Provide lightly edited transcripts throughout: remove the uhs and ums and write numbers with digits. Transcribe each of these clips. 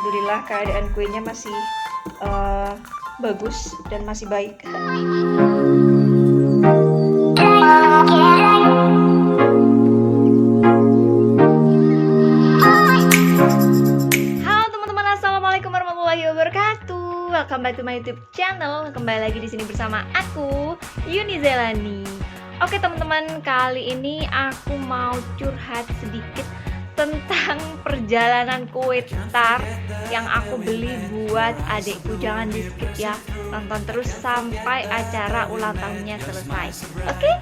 alhamdulillah keadaan kuenya masih bagus dan masih baik. Halo teman-teman, assalamualaikum warahmatullahi wabarakatuh. Welcome back to my YouTube channel. Kembali lagi di sini bersama aku, Yuni Zelani. Oke teman-teman, kali ini aku mau curhat sedikit tentang perjalanan kue tar yang aku beli buat adikku. Jangan di skip ya, tonton terus sampai acara ulang tahunnya selesai. Oke?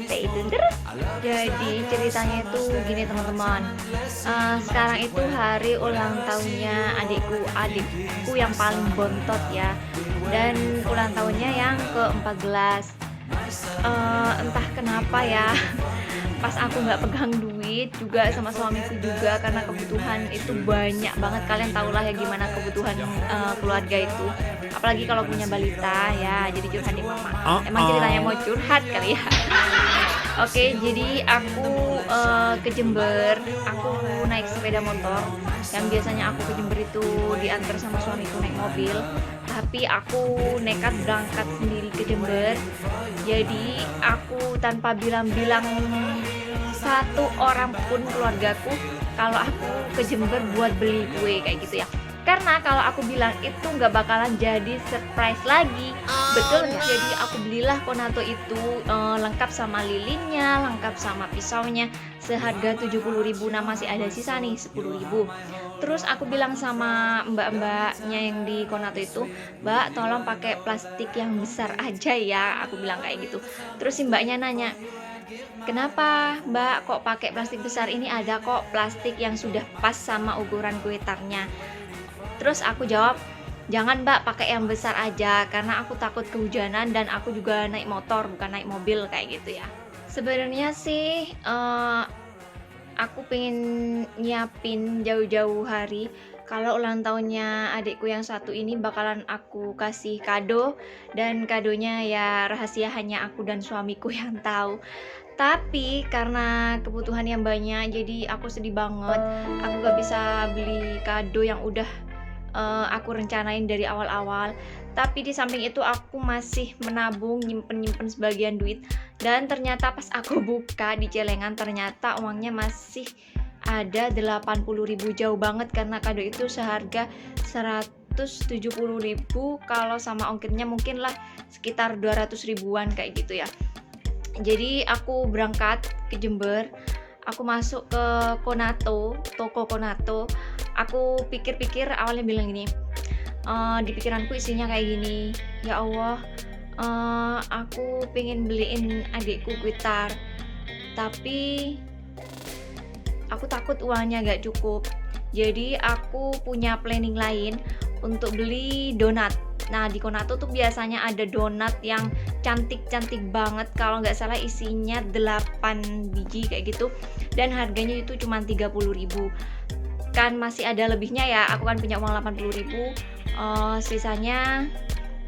Stay tune terus. Jadi ceritanya itu gini teman-teman, sekarang itu hari ulang tahunnya adikku yang paling bontot ya, dan ulang tahunnya yang ke-14. Entah kenapa ya, pas aku nggak pegang duit juga sama suamiku juga, karena kebutuhan itu banyak banget. Kalian tau lah ya gimana kebutuhan keluarga itu, apalagi kalau punya balita ya. Jadi curhat di mama. Emang ceritanya mau curhat kali ya. Oke, jadi aku ke Jember. Aku naik sepeda motor. Yang biasanya aku ke Jember itu diantar sama suamiku naik mobil, tapi aku nekat berangkat sendiri ke Jember. Jadi aku tanpa bilang-bilang satu orang pun keluargaku kalau aku ke Jember buat beli kue kayak gitu ya. Karena kalau aku bilang itu nggak bakalan jadi surprise lagi. Betul, jadi aku belilah Conato itu lengkap sama lilinnya, lengkap sama pisaunya, seharga 70.000. Nah masih ada sisa nih 10.000. Terus aku bilang sama mbak-mbaknya yang di Conato itu, "Mbak, tolong pakai plastik yang besar aja ya," aku bilang kayak gitu. Terus si mbaknya nanya, "Kenapa Mbak kok pakai plastik besar? Ini ada kok plastik yang sudah pas sama ukuran kue tarnya." Terus aku jawab, "Jangan Mbak, pakai yang besar aja, karena aku takut kehujanan dan aku juga naik motor bukan naik mobil," kayak gitu ya. Sebenarnya sih aku pengen nyiapin jauh-jauh hari kalau ulang tahunnya adikku yang satu ini bakalan aku kasih kado, dan kadonya ya rahasia, hanya aku dan suamiku yang tahu. Tapi karena kebutuhan yang banyak, jadi aku sedih banget. Aku gak bisa beli kado yang udah aku rencanain dari awal-awal. Tapi di samping itu aku masih menabung, nyimpen sebagian duit. Dan ternyata pas aku buka di celengan, ternyata uangnya masih ada 80.000. Jauh banget, karena kado itu seharga 170.000. Kalau sama ongkirnya mungkin lah sekitar 200 ribuan kayak gitu ya. Jadi aku berangkat ke Jember. Aku masuk ke toko Conato. Aku pikir-pikir, awalnya bilang gini, di pikiranku isinya kayak gini, "Ya Allah, aku pengen beliin adikku kue tar, tapi aku takut uangnya gak cukup. Jadi aku punya planning lain untuk beli donat." Nah di Conato tuh biasanya ada donat yang cantik-cantik banget. Kalau nggak salah isinya 8 biji kayak gitu, dan harganya itu cuma 30.000. Kan masih ada lebihnya ya, aku kan punya uang 80.000. Sisanya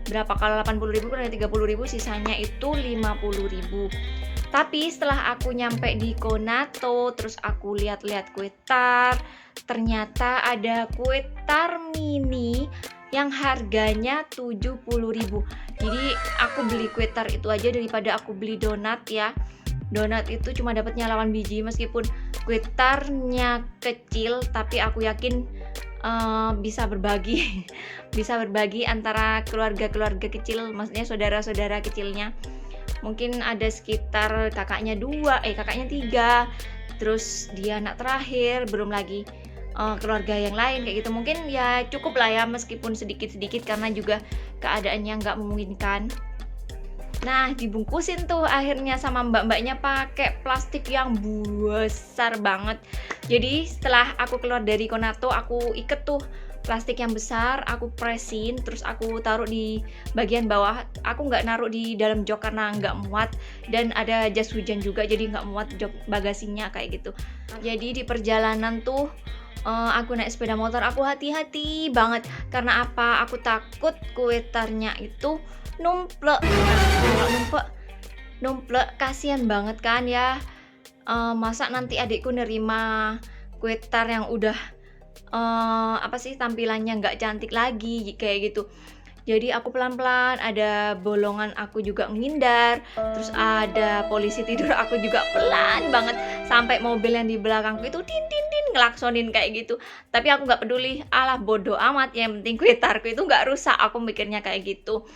berapa, kalau 80.000 kurang 30.000, sisanya itu 50.000. Tapi setelah aku nyampe di Conato, terus aku lihat-lihat kue tar, ternyata ada kue tar mini yang harganya 70.000. Jadi aku beli kue tar itu aja daripada aku beli donat ya. Donat itu cuma dapatnya 8 biji, meskipun kue tarnya kecil, tapi aku yakin bisa berbagi bisa berbagi antara keluarga-keluarga kecil, maksudnya saudara-saudara kecilnya. Mungkin ada sekitar kakaknya 3, terus dia anak terakhir, belum lagi keluarga yang lain kayak gitu. Mungkin ya cukup lah ya, meskipun sedikit-sedikit, karena juga keadaannya nggak memungkinkan. Nah dibungkusin tuh akhirnya sama mbak-mbaknya pakai plastik yang besar banget. Jadi setelah aku keluar dari Conato, aku iket tuh plastik yang besar, aku presin, terus aku taruh di bagian bawah. Aku nggak naruh di dalam jok karena nggak muat, dan ada jas hujan juga, jadi nggak muat jok bagasinya kayak gitu. Jadi di perjalanan tuh aku naik sepeda motor, aku hati-hati banget. Karena apa? Aku takut kue tarnya itu numplek. Kalau numplek kasihan banget kan ya. Masa nanti adikku nerima kue tar yang udah apa sih, tampilannya nggak cantik lagi kayak gitu. Jadi aku pelan-pelan, ada bolongan aku juga ngindar, terus ada polisi tidur aku juga pelan banget, sampai mobil yang di belakangku itu tin tin tin ngelaksonin kayak gitu. Tapi aku nggak peduli, alah bodo amat, yang penting kuitarku itu nggak rusak, aku mikirnya kayak gitu.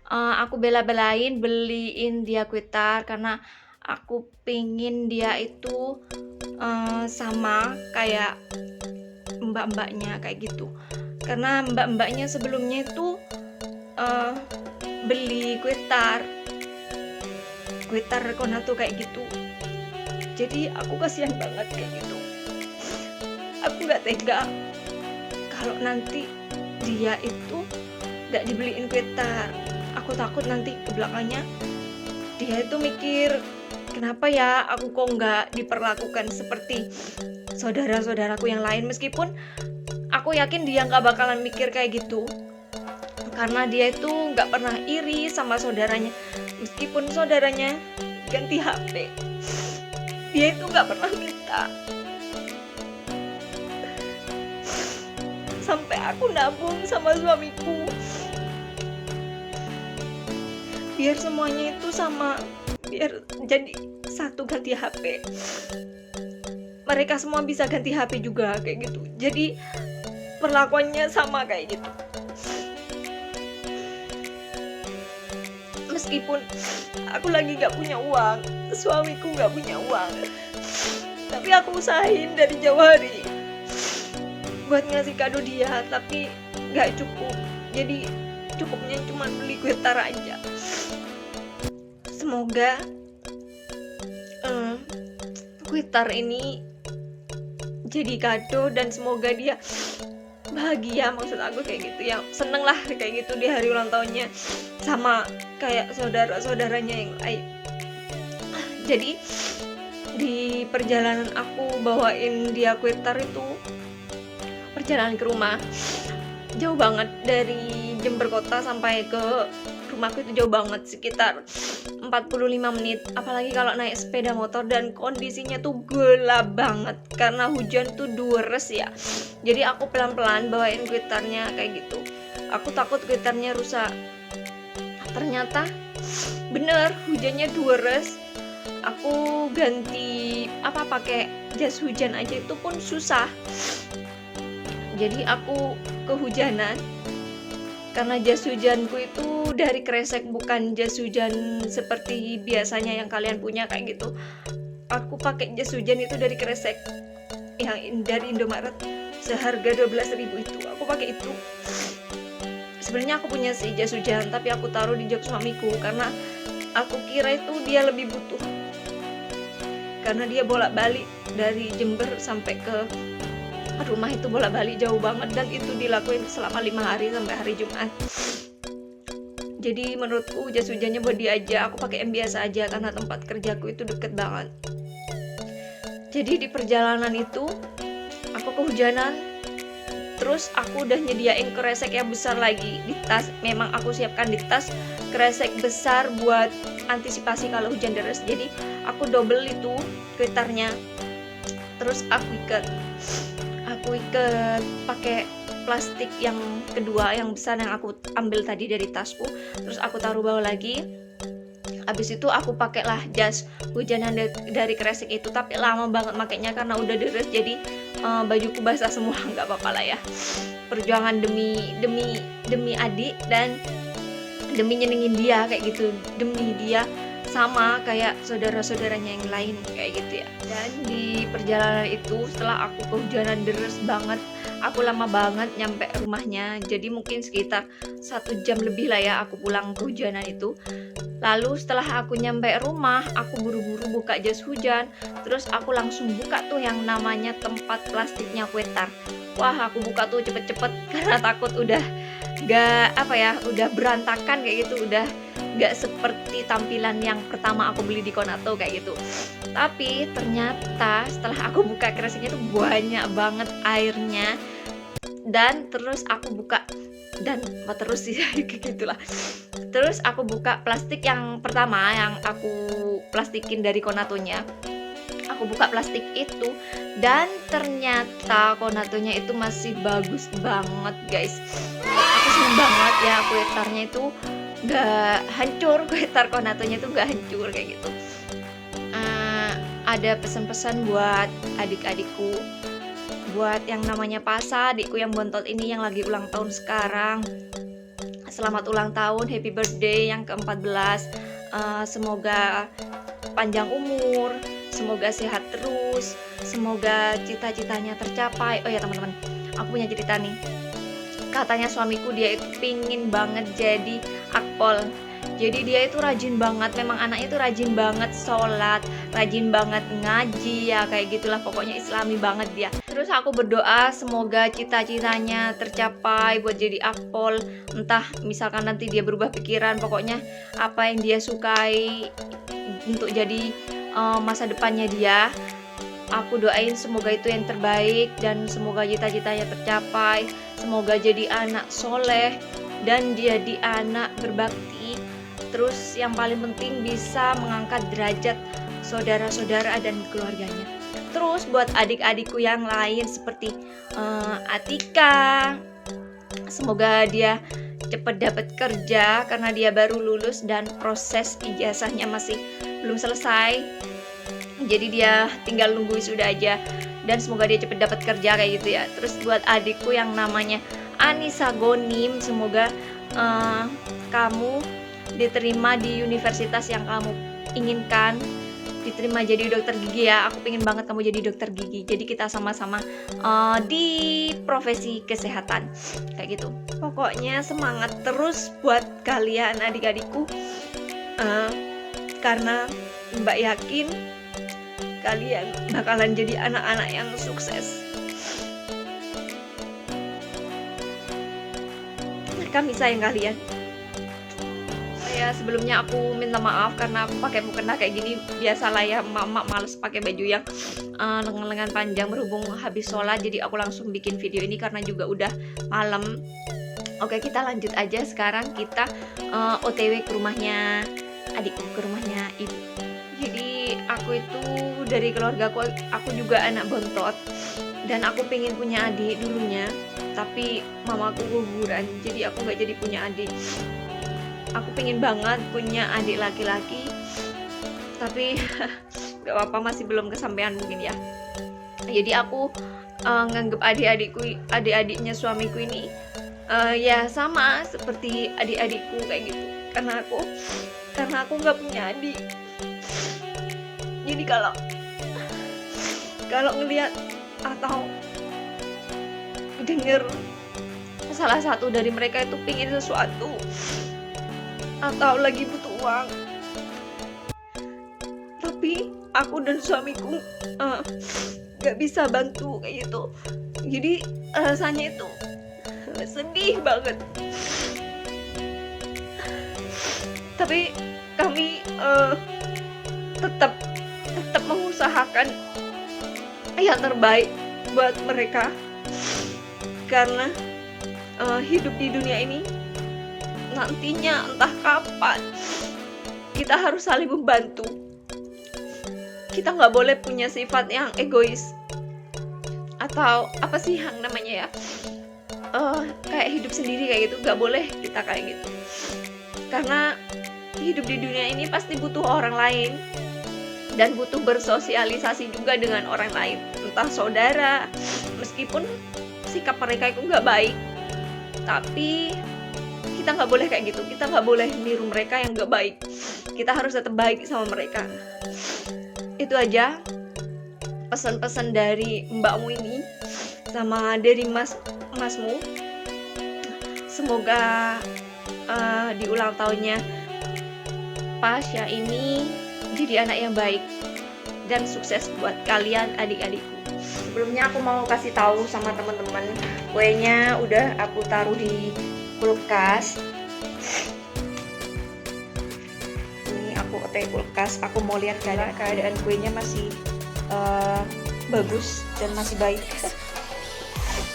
Aku bela-belain beliin dia kuitar karena aku pingin dia itu sama kayak mbak-mbaknya kayak gitu. Karena mbak-mbaknya sebelumnya itu beli kuitar Konato kayak gitu. Jadi aku kasihan banget kayak gitu. Aku nggak tega kalau nanti dia itu nggak dibeliin kuitar. Aku takut nanti ke belakangnya dia itu mikir, kenapa ya aku kok nggak diperlakukan seperti saudara-saudaraku yang lain. Meskipun aku yakin dia nggak bakalan mikir kayak gitu, karena dia itu nggak pernah iri sama saudaranya. Meskipun saudaranya ganti HP, dia itu nggak pernah minta. Sampai aku nabung sama suamiku biar semuanya itu sama, biar jadi satu ganti HP. Mereka semua bisa ganti HP juga kayak gitu. Jadi perlakuannya sama kayak gitu. Meskipun aku lagi gak punya uang, suamiku gak punya uang, tapi aku usahain dari jauh hari buat ngasih kado dia, tapi gak cukup. Jadi cukupnya cuma beli kuitar aja. Semoga kuitar ini jadi kado dan semoga dia bahagia, maksud aku kayak gitu ya, seneng lah kayak gitu di hari ulang tahunnya sama kayak saudara-saudaranya yang lain. Jadi di perjalanan aku bawain dia kuitar itu, perjalanan ke rumah jauh banget, dari Jember kota sampai ke rumahku itu jauh banget, sekitar 45 menit. Apalagi kalau naik sepeda motor dan kondisinya tuh gelap banget karena hujan tuh deres ya. Jadi aku pelan-pelan bawain kuitarnya kayak gitu. Aku takut kuitarnya rusak. Ternyata bener, hujannya deres. Aku ganti pakai jas hujan aja itu pun susah. Jadi aku kehujanan karena jas hujanku itu dari kresek, bukan jas hujan seperti biasanya yang kalian punya kayak gitu. Aku pakai jas hujan itu dari kresek yang dari Indomaret seharga 12.000 itu. Aku pakai itu. Sebenarnya aku punya sih jas hujan, tapi aku taruh di jok suamiku karena aku kira itu dia lebih butuh. Karena dia bolak-balik dari Jember sampai ke rumah itu bolak-balik jauh banget, dan itu dilakuin selama 5 hari sampai hari Jumat. Jadi menurutku jas hujannya buat dia aja, aku pakai yang biasa aja karena tempat kerjaku itu deket banget. Jadi di perjalanan itu aku kehujanan, terus aku udah nyediain kresek yang besar lagi di tas. Memang aku siapkan di tas kresek besar buat antisipasi kalau hujan deras. Jadi aku double itu kuitarnya, terus aku ikat pakai plastik yang kedua yang besar yang aku ambil tadi dari tasku. Terus aku taruh bawah lagi. Habis itu aku pakailah jas hujanan dari kresek itu, tapi lama banget makainya karena udah deres. Jadi bajuku basah semua. Nggak apa-apa lah ya, perjuangan demi adik dan demi nyenengin dia kayak gitu, demi dia sama kayak saudara-saudaranya yang lain kayak gitu ya. Dan di perjalanan itu setelah aku kehujanan deres banget, aku lama banget nyampe rumahnya. Jadi mungkin sekitar 1 jam lebih lah ya aku pulang kehujanan itu. Lalu setelah aku nyampe rumah, aku buru-buru buka jas hujan. Terus aku langsung buka tuh yang namanya tempat plastiknya kuitar. Wah, aku buka tuh cepet-cepet karena takut udah udah berantakan kayak gitu, udah gak seperti tampilan yang pertama aku beli di Konato kayak gitu. Tapi ternyata setelah aku buka kreseknya tuh banyak banget airnya. Dan terus aku buka terus sih kayak gitulah. Terus aku buka plastik yang pertama yang aku plastikin dari Konatonya. aku buka plastik itu dan ternyata konatonya itu masih bagus banget guys. Aku seneng banget ya, kue tarnya itu nggak hancur, kue tar konatonya itu nggak hancur kayak gitu. Ada pesan-pesan buat adik-adikku, buat yang namanya Pasa, adikku yang bontot ini yang lagi ulang tahun sekarang. Selamat ulang tahun, happy birthday yang ke-14. Semoga panjang umur, semoga sehat terus, semoga cita-citanya tercapai. Oh ya teman-teman, aku punya cerita nih. Katanya suamiku dia itu pingin banget jadi akpol. Jadi dia itu rajin banget, memang anaknya itu rajin banget sholat, rajin banget ngaji ya, kayak gitulah pokoknya islami banget dia. Terus aku berdoa semoga cita-citanya tercapai buat jadi akpol. Entah misalkan nanti dia berubah pikiran, pokoknya apa yang dia sukai untuk jadi masa depannya dia. Aku doain semoga itu yang terbaik dan semoga cita-citanya tercapai. Semoga jadi anak soleh dan jadi anak berbakti. Terus yang paling penting bisa mengangkat derajat saudara-saudara dan keluarganya. Terus buat adik-adikku yang lain seperti Atika, semoga dia cepat dapat kerja karena dia baru lulus dan proses ijazahnya masih belum selesai. Jadi dia tinggal nunggu wisuda aja dan semoga dia cepat dapat kerja kayak gitu ya. Terus buat adikku yang namanya Anissa Gonim, semoga kamu diterima di universitas yang kamu inginkan, diterima jadi dokter gigi ya. Aku pengen banget kamu jadi dokter gigi, jadi kita sama-sama di profesi kesehatan kayak gitu. Pokoknya semangat terus buat kalian adik-adikku, karena Mbak yakin kalian bakalan jadi anak-anak yang sukses. Mereka bisa yang kalian. Ya sebelumnya aku minta maaf karena aku pakai mukena kayak gini. Biasalah ya, mama males pakai baju yang lengan-lengan panjang berhubung habis sholat, jadi aku langsung bikin video ini karena juga udah malam. Oke, kita lanjut aja. Sekarang kita OTW ke rumahnya adikku, ke rumahnya ibu. Jadi aku itu dari keluarga aku juga anak bontot dan aku pengen punya adik dulunya, tapi mamaku guguran jadi aku nggak jadi punya adik. Aku pengen banget punya adik laki-laki, tapi gak apa-apa, masih belum kesampaian mungkin ya. Jadi aku nganggep adik-adiknya suamiku ini ya sama seperti adik-adikku kayak gitu. Karena aku nggak punya adik. Jadi kalau ngelihat atau denger salah satu dari mereka itu pingin sesuatu atau lagi butuh uang, tapi aku dan suamiku gak bisa bantu kayak gitu, jadi rasanya itu sedih banget. Tapi kami tetap mengusahakan yang terbaik buat mereka, karena hidup di dunia ini nantinya entah kapan kita harus saling membantu. Kita nggak boleh punya sifat yang egois atau apa sih yang namanya ya, kayak hidup sendiri kayak gitu. Nggak boleh kita kayak gitu, karena hidup di dunia ini pasti butuh orang lain dan butuh bersosialisasi juga dengan orang lain, entah saudara. Meskipun sikap mereka itu nggak baik, tapi kita nggak boleh kayak gitu. Kita nggak boleh niru mereka yang nggak baik. Kita harus tetap baik sama mereka. Itu aja pesan-pesan dari mbakmu ini sama dari masmu. Semoga di ulang tahunnya Pasha ini jadi anak yang baik dan sukses buat kalian adik-adikku. Sebelumnya aku mau kasih tahu sama teman-teman, kuenya udah aku taruh di kulkas. Ini aku OTW kulkas. Aku mau lihat keadaan kuenya masih bagus dan masih baik.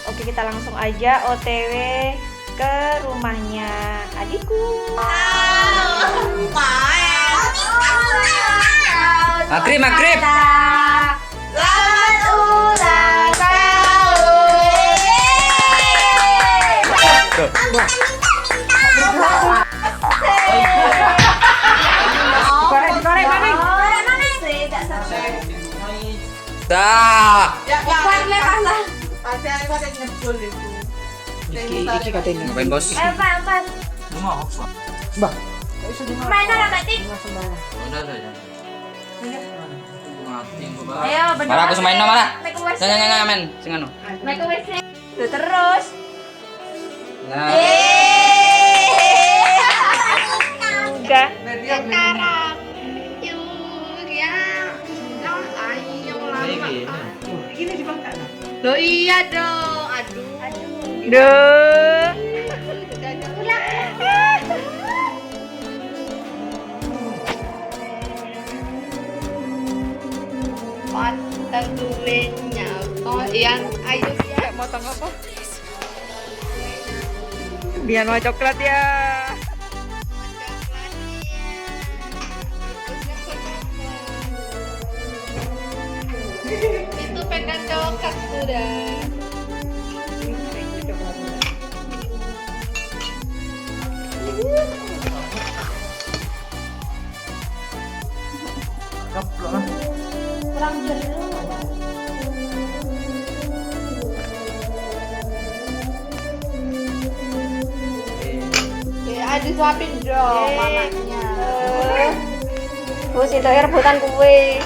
Oke, kita langsung aja OTW ke rumahnya adikku. Magrib. Dah. Iki katanya. Ngapain bos? Mbah. Main orang batik. Udah saja. Ayo, Marah aku semain no marah. Naik ke WC. Jangan men, sing anu. Naik ke WC. Tuh terus. Nah. Enggak. Sekarang yuk ya ayo lama Ini dibangkak. loh iya dong aduh Duh. patang tulenya oh yang ayo ya Motong apa? Biar mau coklat ya. itu pegang coklat sudah Kurang jeruk. ya disuapin dong mamanya Bus itu rebutan kue.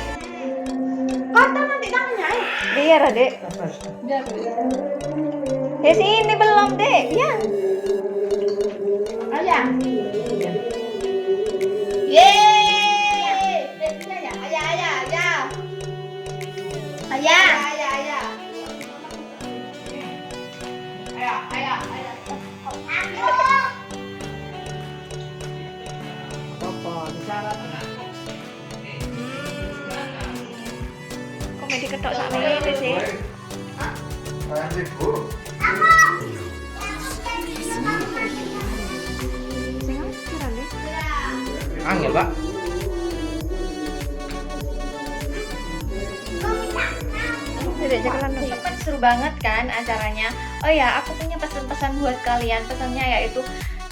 kotor nanti tangannya Biar, Dek. Sini belum, Dek. Biar. ayah yeay ayah Komedi ketok sak ini sih. Sing kira nih. Angel, Pak. Tidak jalan dong. Tepat seru banget kan acaranya. Oh ya, aku punya pesan-pesan buat kalian. Pesannya yaitu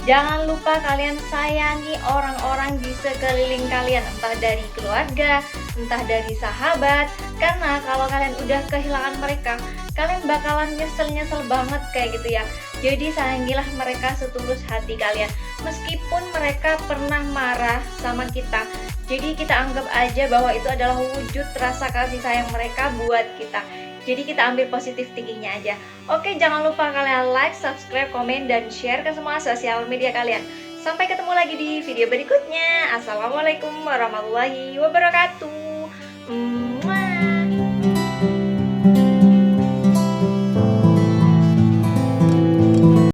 jangan lupa kalian sayangi orang-orang di sekeliling kalian, entah dari keluarga, entah dari sahabat. Karena kalau kalian udah kehilangan mereka, kalian bakalan nyesel banget kayak gitu ya. Jadi sayangilah mereka setulus hati kalian. Meskipun mereka pernah marah sama kita, jadi kita anggap aja bahwa itu adalah wujud rasa kasih sayang mereka buat kita. Jadi kita ambil positif tingginya aja. Oke, jangan lupa kalian like, subscribe, komen, dan share ke semua sosial media kalian. Sampai ketemu lagi di video berikutnya. Assalamualaikum warahmatullahi wabarakatuh.